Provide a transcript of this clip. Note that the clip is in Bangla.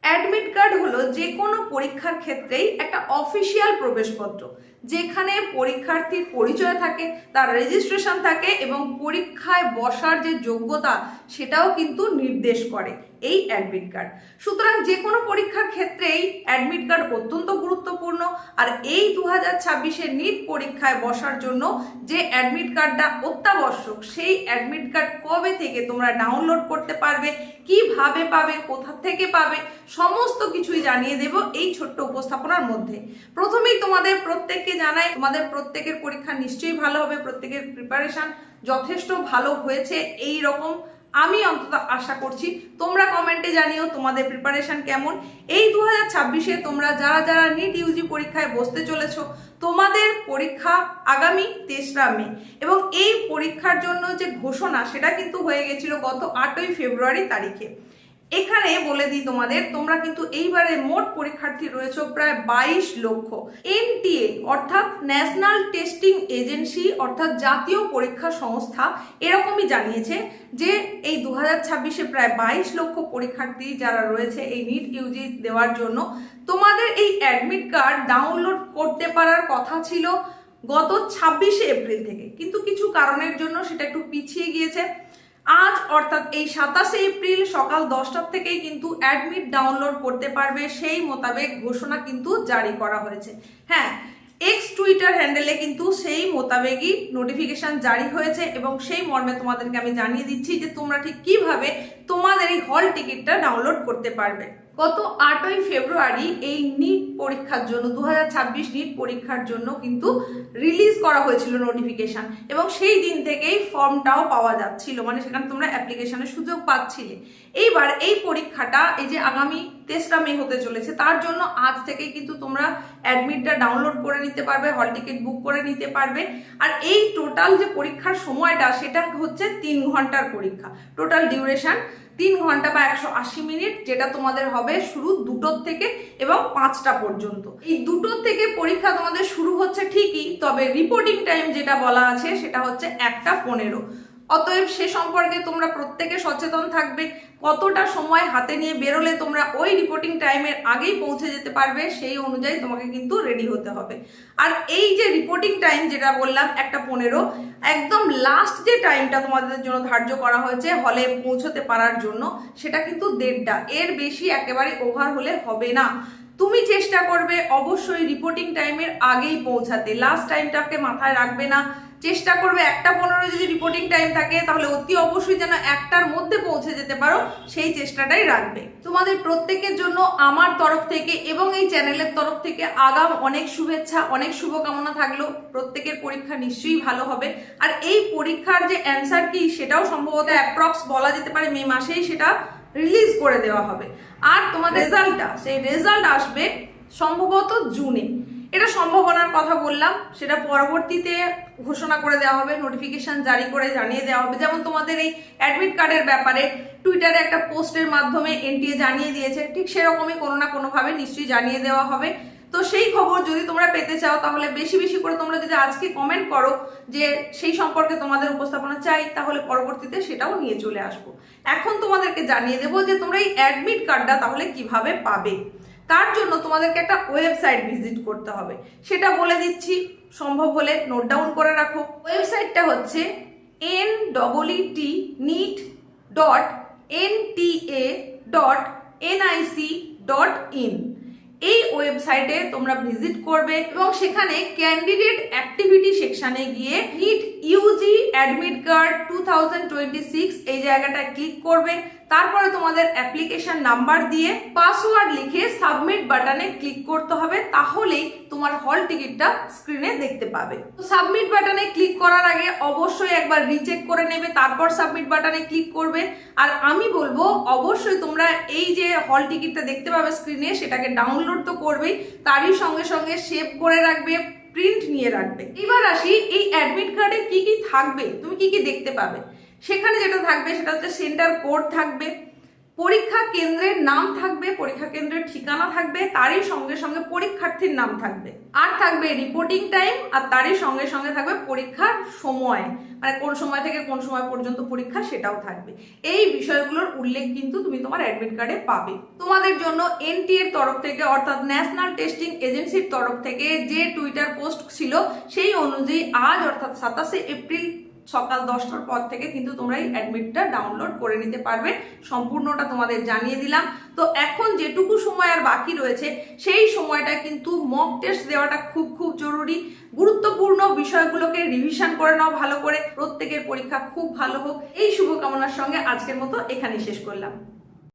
অ্যাডমিট কার্ড হলো যে কোনো পরীক্ষার ক্ষেত্রেই একটা অফিসিয়াল প্রবেশপত্র, যেখানে পরীক্ষার্থীর পরিচয় থাকে, তার রেজিস্ট্রেশন থাকে এবং পরীক্ষায় বসার যে যোগ্যতা সেটাও কিন্তু নির্দেশ করে এই অ্যাডমিট কার্ড। সুতরাং যে কোনো পরীক্ষার ক্ষেত্রেই অ্যাডমিট কার্ড অত্যন্ত গুরুত্বপূর্ণ। আর এই 2026-এর নিট পরীক্ষায় বসার জন্য যে অ্যাডমিট কার্ডটা অত্যাবশ্যক, সেই অ্যাডমিট কার্ড কবে থেকে তোমরা ডাউনলোড করতে পারবে, কিভাবে পাবে, কোথা থেকে পাবে, সমস্ত কিছুই জানিয়ে দেব এই ছোট্ট উপস্থাপনার মধ্যে। প্রথমেই তোমাদের প্রত্যেককে জানাই, তোমাদের প্রত্যেকের পরীক্ষা নিশ্চয়ই ভালো হবে, প্রত্যেকের প্রিপারেশন যথেষ্ট ভালো হয়েছে এই রকম আমি অন্তত আশা করছি। তোমরা কমেন্টে জানিও তোমাদের প্রিপারেশন কেমন। এই 2026-এ তোমরা যারা যারা নিট ইউজি পরীক্ষায় বসতে চলেছো, তোমাদের পরীক্ষা আগামী 3রা মে এবং এই পরীক্ষার জন্য যে ঘোষণা সেটা কিন্তু হয়ে গেছিল গত 8ই ফেব্রুয়ারি তারিখে। এখানে বলে দিই তোমাদের, তোমরা কিন্তু এইবারে মোট পরীক্ষার্থী রয়েছে প্রায় 22 লক্ষ। এনটিএ অর্থাৎ ন্যাশনাল টেস্টিং এজেন্সি অর্থাৎ জাতীয় পরীক্ষা সংস্থা এরকমই জানিয়েছে যে এই 2026-এ প্রায় 22 লক্ষ পরীক্ষার্থী যারা রয়েছে এই নিট ইউজি দেওয়ার জন্য, তোমাদের এই অ্যাডমিট কার্ড ডাউনলোড করতে পারার কথা ছিল গত 26শে এপ্রিল থেকে, কিন্তু কিছু কারণের জন্য সেটা একটু পিছিয়ে গিয়েছে। আজ অর্থাৎ এই 27শে এপ্রিল সকাল 10টা থেকেই কিন্তু অ্যাডমিট ডাউনলোড করতে পারবে, সেই মোতাবেক ঘোষণা কিন্তু জারি করা হয়েছে। হ্যাঁ, এক্স টুইটার হ্যান্ডেলে কিন্তু সেই মোতাবেকই নোটিফিকেশন জারি হয়েছে এবং সেই মর্মে তোমাদেরকে আমি জানিয়ে দিচ্ছি যে তোমরা ঠিক কিভাবে তোমাদের এই হল টিকিটটা ডাউনলোড করতে পারবে। গত 8ই ফেব্রুয়ারি এই নিট পরীক্ষার জন্য 2026 নিট পরীক্ষার জন্য কিন্তু রিলিজ করা হয়েছিল নোটিফিকেশন এবং সেই দিন থেকেই ফর্মটাও পাওয়া যাচ্ছিল, মানে সেখানে তোমরা অ্যাপ্লিকেশনের সুযোগ পাচ্ছিলে। এইবার এই পরীক্ষাটা এই যে আগামী 3রা মে হতে চলেছে, তার জন্য আজ থেকেই কিন্তু তোমরা অ্যাডমিটটা ডাউনলোড করে নিতে পারবে, হল টিকিট বুক করে নিতে পারবে। আর এই টোটাল যে পরীক্ষার সময়টা সেটা হচ্ছে 3 ঘন্টার পরীক্ষা, টোটাল ডিউরেশন 3 ঘন্টা বা 180 মিনিট, যেটা তোমাদের হবে শুরু 2টোর থেকে এবং 5টা পর্যন্ত। এই 2টোর থেকে পরীক্ষা তোমাদের শুরু হচ্ছে ঠিকই, তবে রিপোর্টিং টাইম যেটা বলা আছে সেটা হচ্ছে 1টা 15। অতএব সে সম্পর্কে তোমরা প্রত্যেকে সচেতন থাকবে, কতটা সময় হাতে নিয়ে বেরোলে তোমরা ওই রিপোর্টিং টাইমের আগেই পৌঁছে যেতে পারবে সেই অনুযায়ী তোমাকে কিন্তু রেডি হতে হবে। আর এই যে রিপোর্টিং টাইম যেটা বললাম 1টা 15, একদম লাস্ট যে টাইমটা তোমাদের জন্য ধার্য করা হয়েছে হলে পৌঁছতে পারার জন্য সেটা কিন্তু 1:30টা, এর বেশি একেবারে ওভার হলে হবে না। তুমি চেষ্টা করবে অবশ্যই রিপোর্টিং টাইমের আগেই পৌঁছাতে, লাস্ট টাইমটাকে মাথায় রাখবে না। চেষ্টা করবে 1টা 15 যদি রিপোর্টিং টাইম থাকে তাহলে অতি অবশ্যই যেন 1টার মধ্যে পৌঁছে যেতে পারো, সেই চেষ্টাটাই রাখবে। তোমাদের প্রত্যেকের জন্য আমার তরফ থেকে এবং এই চ্যানেলের তরফ থেকে আগাম অনেক শুভেচ্ছা, অনেক শুভকামনা থাকলো। প্রত্যেকের পরীক্ষা নিশ্চয়ই ভালো হবে। আর এই পরীক্ষার যে অ্যান্সার কি সেটাও সম্ভবত অ্যাপ্রক্স বলা যেতে পারে মে মাসেই সেটা রিলিজ করে দেওয়া হবে। আর তোমার রেজাল্টটা, সেই রেজাল্ট আসবে সম্ভবত জুনে। এটা সম্ভাবনার কথা বললাম, সেটা পরবর্তীতে ঘোষণা করে দেওয়া হবে, নোটিফিকেশন জারি করে জানিয়ে দেওয়া হবে। যেমন তোমাদের এই অ্যাডমিট কার্ডের ব্যাপারে টুইটারে একটা পোস্টের মাধ্যমে এনটিএ জানিয়ে দিয়েছে, ঠিক সেরকমই কোনো না কোনোভাবে নিশ্চয়ই জানিয়ে দেওয়া হবে। তো সেই খবর যদি তোমরা পেতে চাও তাহলে বেশি বেশি করে তোমরা যদি আজকে কমেন্ট করো যে সেই সম্পর্কে তোমাদের উপস্থাপনা চাই, তাহলে পরবর্তীতে সেটাও নিয়ে চলে আসবো। এখন তোমাদেরকে জানিয়ে দেবো যে তোমরা এই অ্যাডমিট কার্ডটা তাহলে কিভাবে পাবে। তার জন্য তোমাদেরকে একটা ওয়েবসাইট ভিজিট করতে হবে, সেটা বলে দিচ্ছি, সম্ভব হলে নোট ডাউন করে রাখো। ওয়েবসাইটটা হচ্ছে NEET.NTA.nic.in। এই ওয়েবসাইটে তোমরা ভিজিট করবে এবং সেখানে ক্যান্ডিডেট অ্যাক্টিভিটি সেকশনে গিয়ে নিট ইউজি অ্যাডমিট কার্ড 2026 এই জায়গাটায় ক্লিক করবে। তারপরে তোমাদের অ্যাপ্লিকেশন নাম্বার দিয়ে পাসওয়ার্ড লিখে সাবমিট বাটনে ক্লিক করতে হবে, তাহলেই তোমার হল টিকিটটা স্ক্রিনে দেখতে পাবে। তো সাবমিট বাটনে ক্লিক করার আগে অবশ্যই একবার রিচেক করে নেবে, তারপর সাবমিট বাটনে ক্লিক করবে। আর আমি বলবো অবশ্যই তোমরা এই যে হল টিকিটটা দেখতে পাবে স্ক্রিনে, সেটাকে ডাউনলোড তো করবেই, তারই সঙ্গে সঙ্গে সেভ করে রাখবে, প্রিন্ট নিয়ে রাখবে। এবার আসি এই অ্যাডমিট কার্ডে কি কি থাকবে, তুমি কি কি দেখতে পাবে। সেখানে যেটা থাকবে সেটা হচ্ছে সেন্টার কোড থাকবে, পরীক্ষা কেন্দ্রের নাম থাকবে, পরীক্ষা কেন্দ্রের ঠিকানা থাকবে, তারই সঙ্গে সঙ্গে পরীক্ষার্থীর নাম থাকবে, আর থাকবে রিপোর্টিং টাইম, আর তারই সঙ্গে সঙ্গে থাকবে পরীক্ষার সময়, মানে কোন সময় থেকে কোন সময় পর্যন্ত পরীক্ষা সেটাও থাকবে। এই বিষয়গুলোর উল্লেখ কিন্তু তুমি তোমার অ্যাডমিট কার্ডে পাবে। তোমাদের জন্য এনটিএ এর তরফ থেকে অর্থাৎ ন্যাশনাল টেস্টিং এজেন্সির তরফ থেকে যে টুইটার পোস্ট ছিল সেই অনুযায়ী আজ অর্থাৎ 27শে এপ্রিল সকাল 10টার পর থেকে কিন্তু তোমরা এই অ্যাডমিটটা ডাউনলোড করে নিতে পারবে। সম্পূর্ণটা তোমাদের জানিয়ে দিলাম। তো এখন যেটুকু সময় আর বাকি রয়েছে সেই সময়টা কিন্তু মক টেস্ট দেওয়াটা খুব খুব জরুরি। গুরুত্বপূর্ণ বিষয়গুলোকে রিভিশন করে নাও ভালো করে, প্রত্যেকের পরীক্ষা খুব ভালো হোক, এই শুভকামনার সঙ্গে আজকের মতো এখানেই শেষ করলাম।